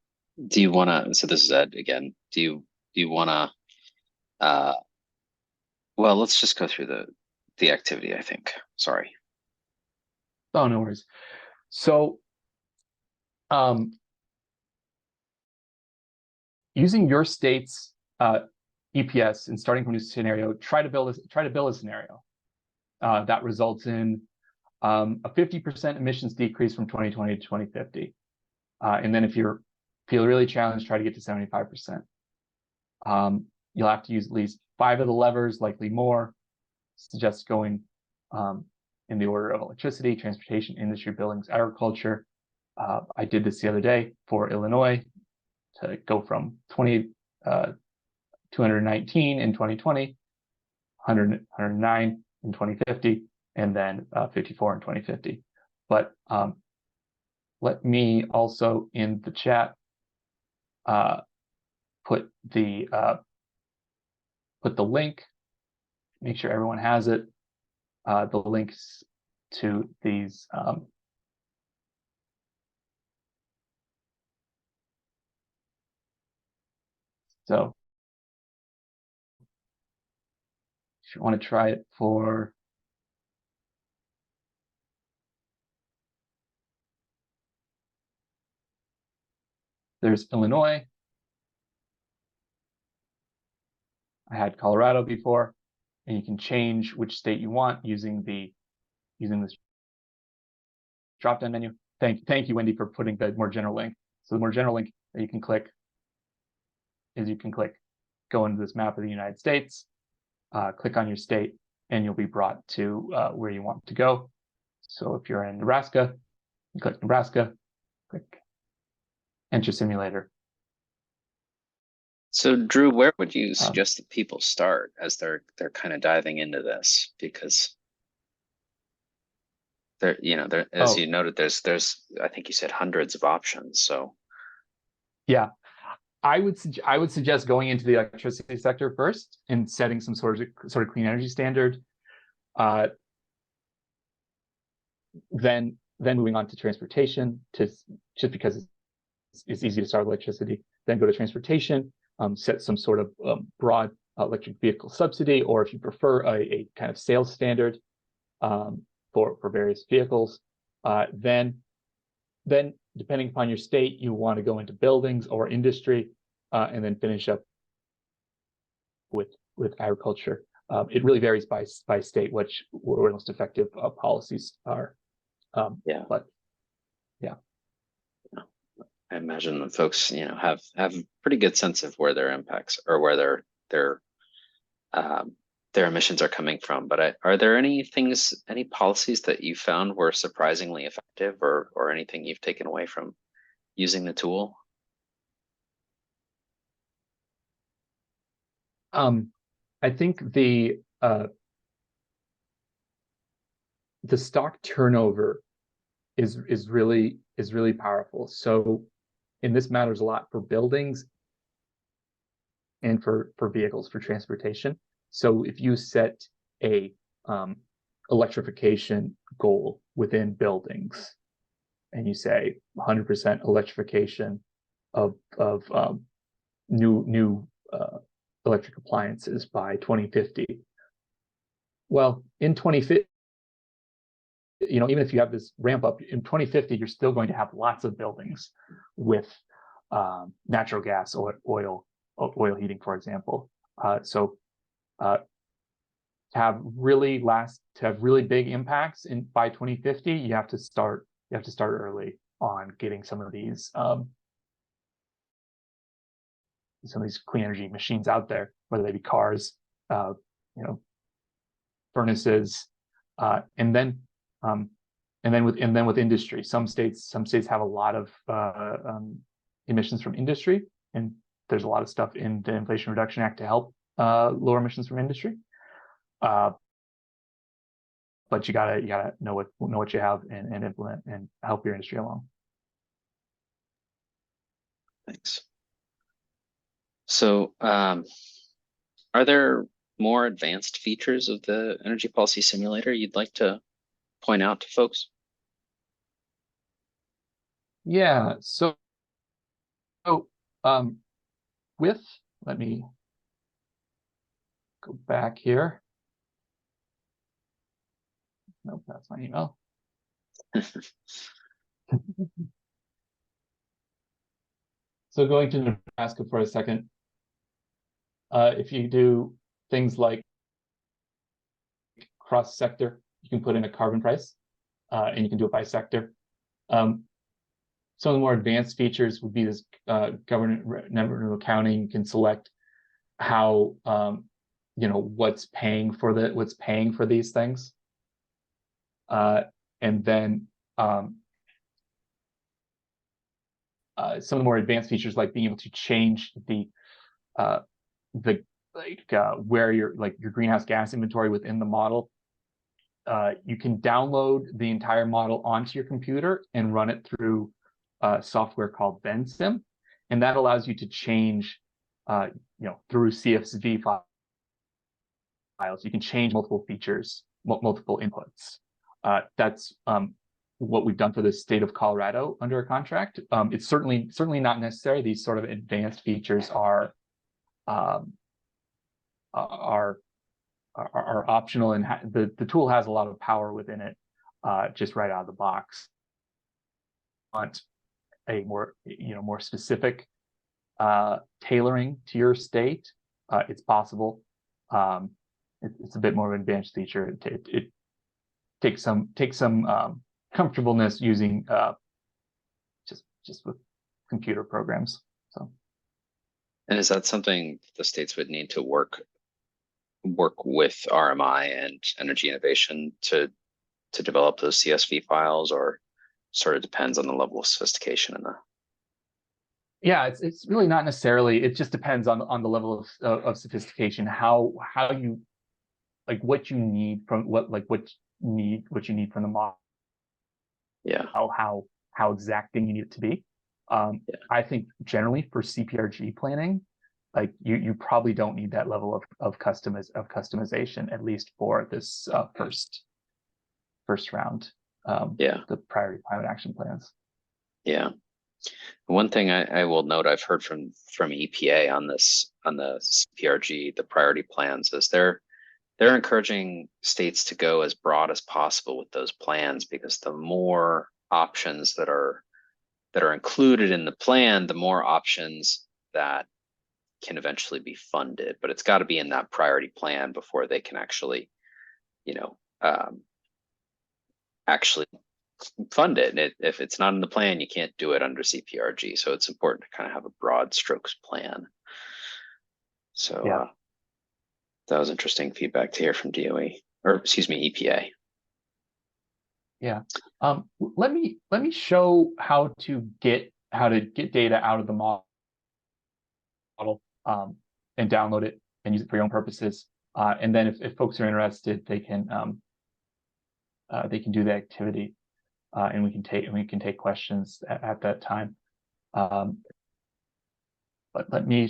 Do you want to? So this is Ed again. Do you want to? Well, let's just go through the activity. I think. Sorry. Oh, no worries. So, using your state's EPS and starting from a scenario, try to build a scenario that results in a 50% emissions decrease from 2020 to 2050, and then if you feel really challenged, try to get to 75%. You'll have to use at least 5 of the levers, likely more. Suggest going in the order of electricity, transportation, industry, buildings, agriculture. I did this the other day for Illinois to go from 219 in 2020, 109 in 2050, and then 54 in 2050. But let me also in the chat put the link. Make sure everyone has it. The links to these so if you want to try it for there's Illinois. I had Colorado before, and you can change which state you want using this drop-down menu. Thank you, Wendy, for putting the more general link. So the more general link that you can click is go into this map of the United States, click on your state, and you'll be brought to where you want to go. So if you're in Nebraska, you click Nebraska, click Enter Simulator. So Drew, where would you suggest that people start as they're kind of diving into this? Because there, as you noted, there's I think you said hundreds of options. So yeah, I would suggest going into the electricity sector first and setting some sort of clean energy standard. Then moving on to transportation, just because it's easy to start with electricity. Then go to transportation, set some sort of broad electric vehicle subsidy, or if you prefer a kind of sales standard for various vehicles. Then depending upon your state, you want to go into buildings or industry, and then finish up with agriculture. It really varies by state where most effective policies are. yeah, but yeah, I imagine the folks have a pretty good sense of where their impacts or where their emissions are coming from. But are there any policies that you found were surprisingly effective, or anything you've taken away from using the tool? I think the stock turnover is really powerful. So, and this matters a lot for buildings and for vehicles, for transportation. So if you set a electrification goal within buildings, and you say 100% electrification of new electric appliances by 2050. Well, in 2050, even if you have this ramp up in 2050, you're still going to have lots of buildings with natural gas or oil heating, for example. So to have really big impacts by 2050, you have to start early on getting some of these clean energy machines out there, whether they be cars, furnaces, and then with industry. Some states have a lot of emissions from industry, and there's a lot of stuff in the Inflation Reduction Act to help lower emissions from industry. But you gotta know what you have and implement and help your industry along. Thanks. So, are there more advanced features of the Energy Policy Simulator you'd like to point out to folks? Yeah. So, let me go back here. Nope, that's my email. So going to Nebraska for a second, if you do things like cross-sector, you can put in a carbon price, and you can do it by sector. Some of the more advanced features would be this government revenue accounting. You can select how what's paying for these things, and then some of the more advanced features like being able to change the where your greenhouse gas inventory within the model. You can download the entire model onto your computer and run it through software called BenSim, and that allows you to change through CSV files. You can change multiple features, multiple inputs. That's what we've done for the state of Colorado under a contract. It's certainly not necessary. These sort of advanced features are optional, and the tool has a lot of power within it, just right out of the box. Want a more specific tailoring to your state, it's possible. It's a bit more of an advanced feature. It takes some comfortableness using just with computer programs. So, and is that something the states would need to work with RMI and Energy Innovation to develop those CSV files, or sort of depends on the level of sophistication in the? Yeah, it's really not necessarily. It just depends on the level of sophistication. How you what you need from what you need from the model. Yeah. How exacting you need it to be. Yeah. I think generally for CPRG planning, you probably don't need that level of customization, at least for this first round. The priority climate action plans. Yeah. One thing I will note, I've heard from EPA on the CPRG, the priority plans, is they're encouraging states to go as broad as possible with those plans, because the more options that are included in the plan, the more options that can eventually be funded. But it's got to be in that priority plan before they can actually, actually fund it. And if it's not in the plan, you can't do it under CPRG. So it's important to kind of have a broad strokes plan. So yeah. That was interesting feedback to hear from DOE, or excuse me, EPA. Yeah. Let me show how to get data out of the model and download it and use it for your own purposes. And then if folks are interested, they can do the activity, and we can take questions at that time. But let me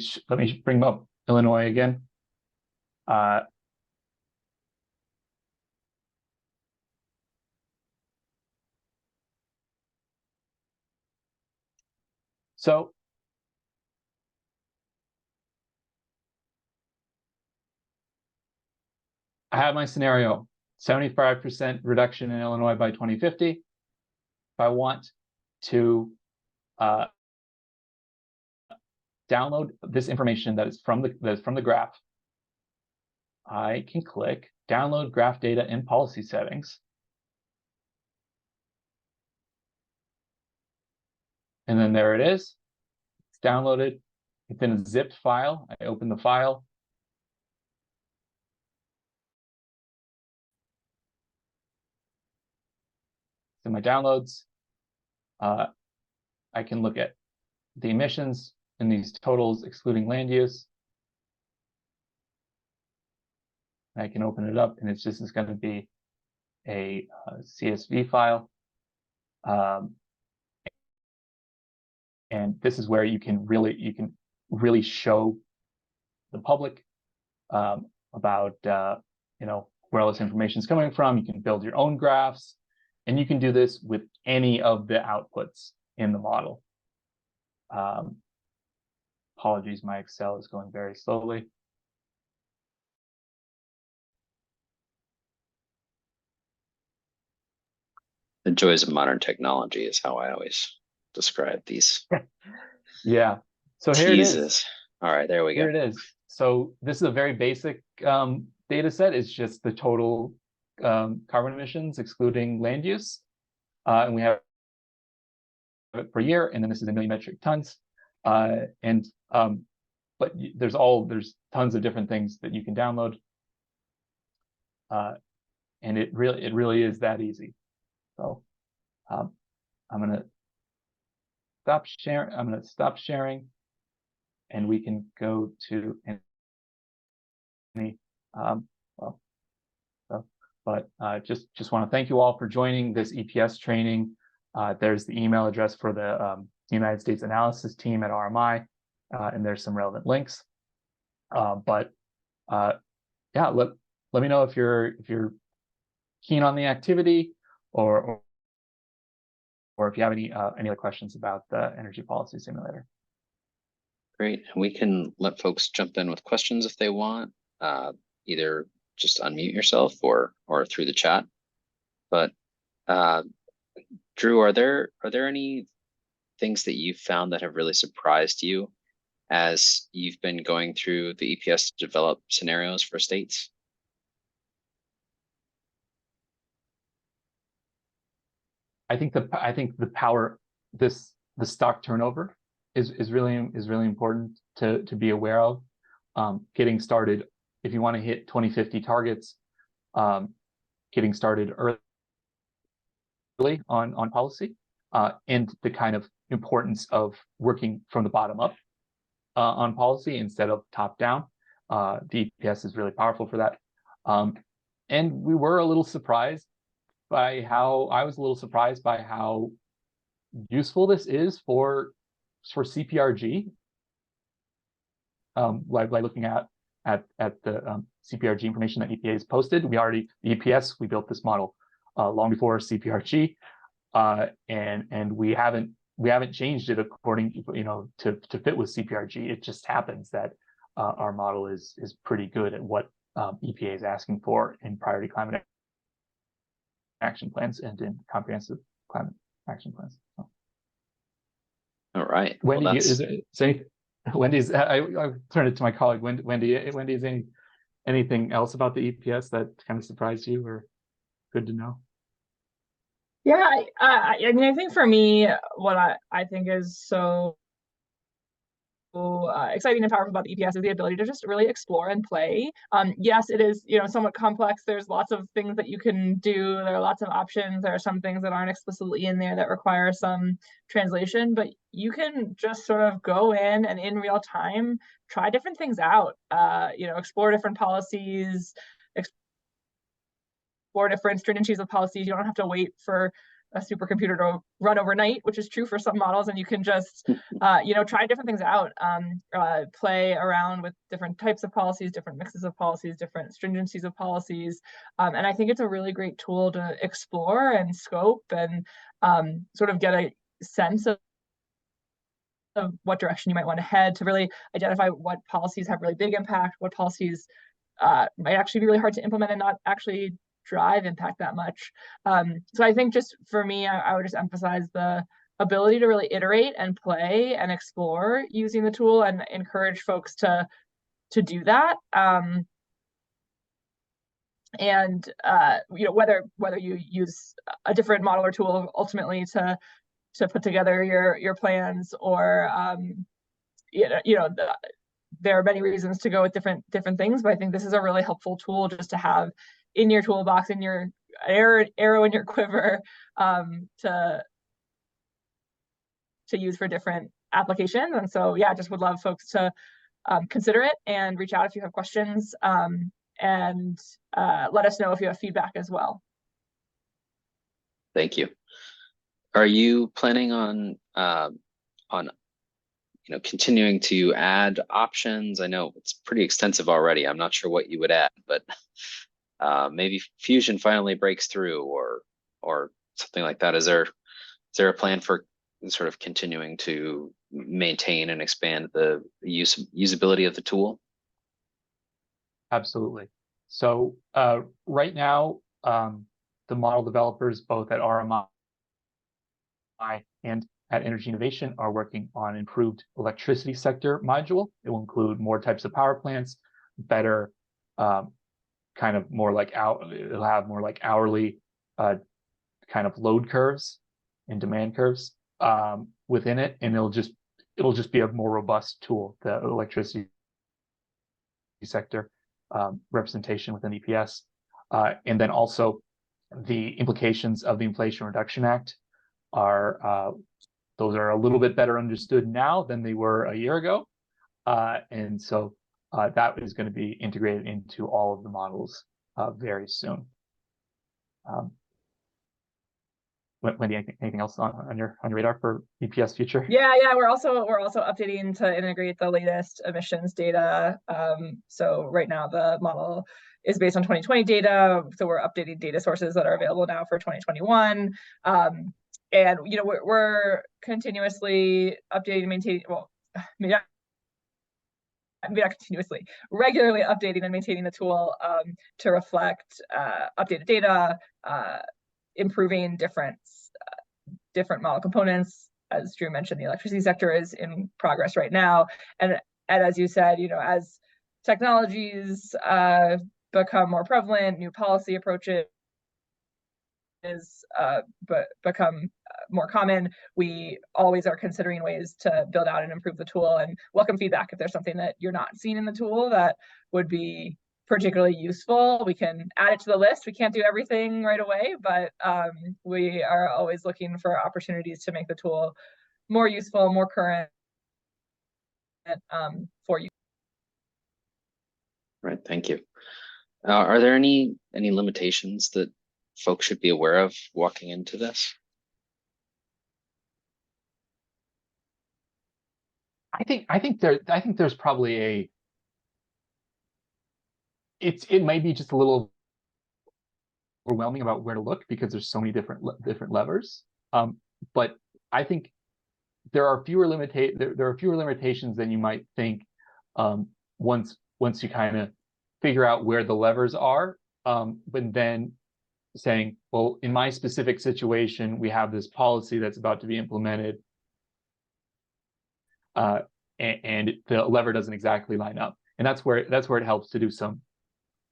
bring up Illinois again. So I have my scenario: 75% reduction in Illinois by 2050. If I want to download this information that is from the graph, I can click download graph data in policy settings. And then there it is. It's downloaded. It's in a zipped file. I open the file. It's in my downloads. I can look at the emissions and these totals excluding land use. I can open it up, and it's just going to be a CSV file. And this is where you can really show the public about where all this information is coming from. You can build your own graphs, and you can do this with any of the outputs in the model. Apologies, my Excel is going very slowly. The joys of modern technology is how I always describe these. Yeah. So here teases. It is. All right, there we go. Here it is. So this is a very basic data set. It's just the total carbon emissions excluding land use, and we have it per year. And then this is a million metric tons. And but there's tons of different things that you can download. And it really is that easy. So I'm gonna stop sharing, and we can go to any just want to thank you all for joining this EPS training. There's the email address for the United States analysis team at RMI, and there's some relevant links. Yeah, let me know if you're keen on the activity, or if you have any other questions about the energy policy simulator. Great. We can let folks jump in with questions if they want, either just unmute yourself or through the chat. But Drew, are there any things that you've found that have really surprised you as you've been going through the EPS to develop scenarios for states? I think the power, the stock turnover is really important to be aware of. Getting started, if you want to hit 2050 targets, getting started early on policy, and the kind of importance of working from the bottom up on policy instead of top down. The EPS is really powerful for that. And we were a little surprised by how useful this is for CPRG. By looking at the CPRG information that EPA has posted, the EPS, we built this model long before CPRG, and we haven't changed it according to fit with CPRG. It just happens that our model is pretty good at what EPA is asking for in priority climate action plans and in comprehensive climate action plans. So. All right. Wendy, I'll turn it to my colleague. Wendy, is anything else about the EPS that kind of surprised you or good to know? Yeah, I mean, I think for me, what I think is so exciting and powerful about the EPS is the ability to just really explore and play. Yes, it is, somewhat complex. There's lots of things that you can do. There are lots of options. There are some things that aren't explicitly in there that require some translation, but you can just sort of go in and in real time try different things out. Explore different policies, explore different stringencies of policies. You don't have to wait for a supercomputer to run overnight, which is true for some models, and you can just try different things out, play around with different types of policies, different mixes of policies, different stringencies of policies, and I think it's a really great tool to explore and scope and sort of get a sense of what direction you might want to head, to really identify what policies have really big impact, what policies might actually be really hard to implement and not actually drive impact that much. So I think just for me, I would just emphasize the ability to really iterate and play and explore using the tool, and encourage folks to do that. Whether you use a different model or tool ultimately to put together your plans, or there are many reasons to go with different things, but I think this is a really helpful tool just to have in your toolbox, in your arrow in your quiver, to use for different applications. And so, yeah, just would love folks to consider it and reach out if you have questions, and let us know if you have feedback as well. Thank you. Are you planning on continuing to add options? I know it's pretty extensive already. I'm not sure what you would add, but maybe Fusion finally breaks through, or something like that. Is there a plan for sort of continuing to maintain and expand the usability of the tool? Absolutely. So right now, the model developers both at RMI and at Energy Innovation are working on improved electricity sector module. It will include more types of power plants, better kind of more like it'll have more like hourly kind of load curves and demand curves within it, and it'll just it'll just be a more robust tool, the electricity sector representation within EPS. And then also the implications of the Inflation Reduction Act are, those are a little bit better understood now than they were a year ago. And so that is going to be integrated into all of the models very soon. Wendy, anything else on your radar for EPS future? Yeah, we're also updating to integrate the latest emissions data. So right now the model is based on 2020 data, so we're updating data sources that are available now for 2021. And we're continuously updating and maintaining, well, maybe not continuously, regularly updating and maintaining the tool to reflect updated data, improving different model components. As Drew mentioned, the electricity sector is in progress right now. And as you said, as technologies become more prevalent, new policy approaches become more common, we always are considering ways to build out and improve the tool, and welcome feedback if there's something that you're not seeing in the tool that would be particularly useful. We can add it to the list. We can't do everything right away, but we are always looking for opportunities to make the tool more useful, more current for you. Right, thank you. Are there any limitations that folks should be aware of walking into this? I think there's probably it might be just a little overwhelming about where to look because there's so many different levers. But I think there are fewer limitations than you might think once you kind of figure out where the levers are. But then saying, well, in my specific situation, we have this policy that's about to be implemented, and the lever doesn't exactly line up, and that's where it helps to do some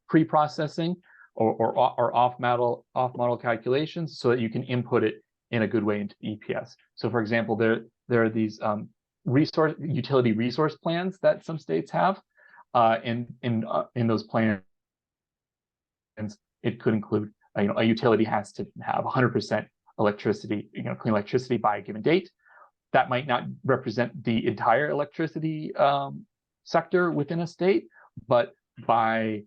pre-processing or off model calculations so that you can input it in a good way into EPS. So, for example, there are these utility resource plans that some states have, and in those plans, it could include a utility has to have 100% electricity, clean electricity by a given date. That might not represent the entire electricity sector within a state, but by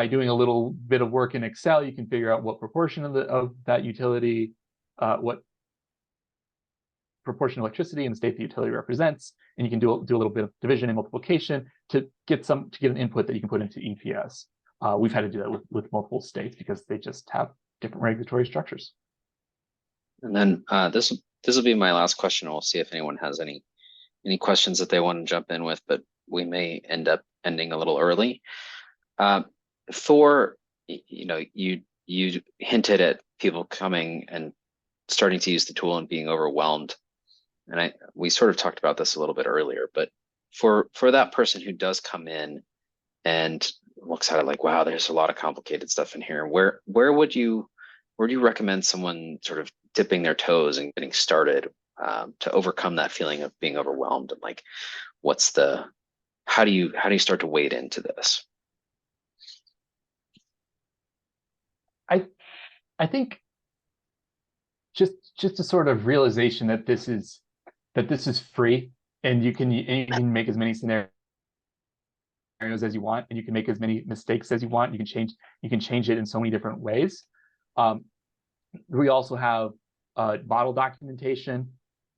doing a little bit of work in Excel, you can figure out what proportion of that utility, what proportion of electricity in the state the utility represents, and you can do a little bit of division and multiplication to get an input that you can put into EPS. We've had to do that with multiple states because they just have different regulatory structures. And then this will be my last question. We'll see if anyone has any questions that they want to jump in with, but we may end up ending a little early. Thor, you hinted at people coming and starting to use the tool and being overwhelmed, and we sort of talked about this a little bit earlier. But for that person who does come in and looks at it like, wow, there's a lot of complicated stuff in here, where would you recommend someone sort of dipping their toes and getting started to overcome that feeling of being overwhelmed? And like, how do you start to wade into this? I think just a sort of realization that this is free, and you can make as many scenarios as you want, and you can make as many mistakes as you want. You can change it in so many different ways. We also have model documentation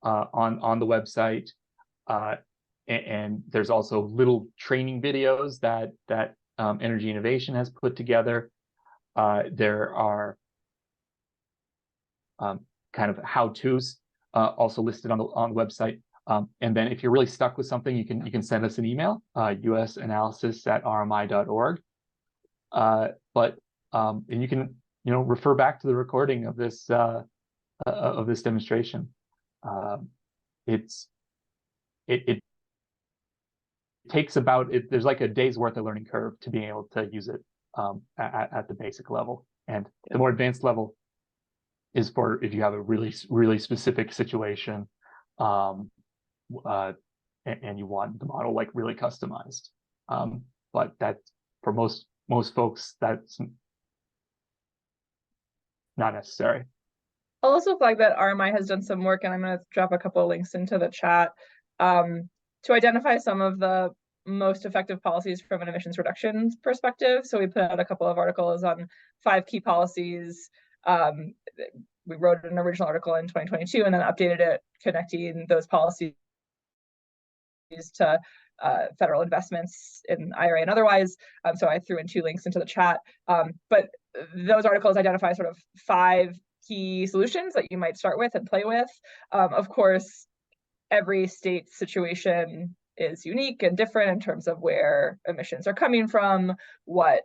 on the website, and there's also little training videos that Energy Innovation has put together. There are kind of how-tos also listed on the website. And then if you're really stuck with something, you can send us an email, usanalysis@rmi.org. And you can refer back to the recording of this demonstration. It takes there's like a day's worth of learning curve to being able to use it at the basic level, and the more advanced level is for if you have a really, really specific situation, and you want the model like really customized. But that for most folks, that's not necessary. I'll also flag that RMI has done some work, and I'm going to drop a couple of links into the chat to identify some of the most effective policies from an emissions reductions perspective. So we put out a couple of articles on 5 key policies. We wrote an original article in 2022 and then updated it, connecting those policies to federal investments in IRA and otherwise. So I threw in 2 links into the chat. But those articles identify sort of 5 key solutions that you might start with and play with. Of course, every state situation is unique and different in terms of where emissions are coming from, what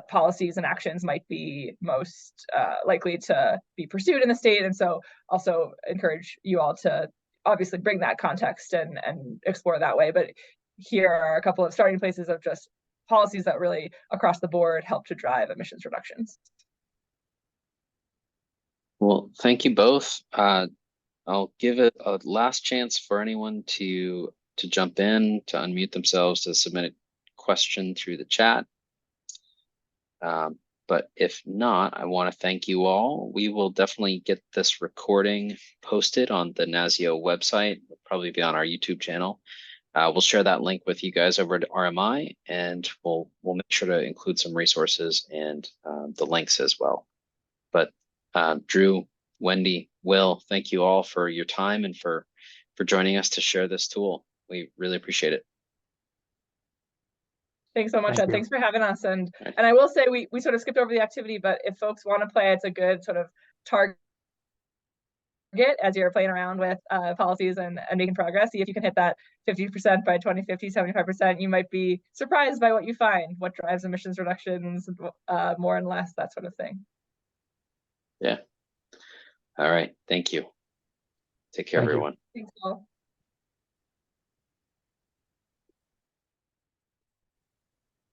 policies and actions might be most likely to be pursued in the state. And so also encourage you all to obviously bring that context and explore that way. But here are a couple of starting places of just policies that really across the board help to drive emissions reductions. Well, thank you both. I'll give it a last chance for anyone to jump in, to unmute themselves, to submit a question through the chat. But if not, I want to thank you all. We will definitely get this recording posted on the NASEO website. It'll probably be on our YouTube channel. We'll share that link with you guys over to RMI, and we'll make sure to include some resources and the links as well. But Drew, Wendy, Will, thank you all for your time and for joining us to share this tool. We really appreciate it. Thanks so much, Ed. Thanks for having us. And I will say we sort of skipped over the activity, but if folks want to play, it's a good sort of target as you're playing around with policies and making progress. See if you can hit that 50% by 2050, 75%. You might be surprised by what you find, what drives emissions reductions more and less, that sort of thing. Yeah. All right. Thank you. Take care, everyone. Thanks, all.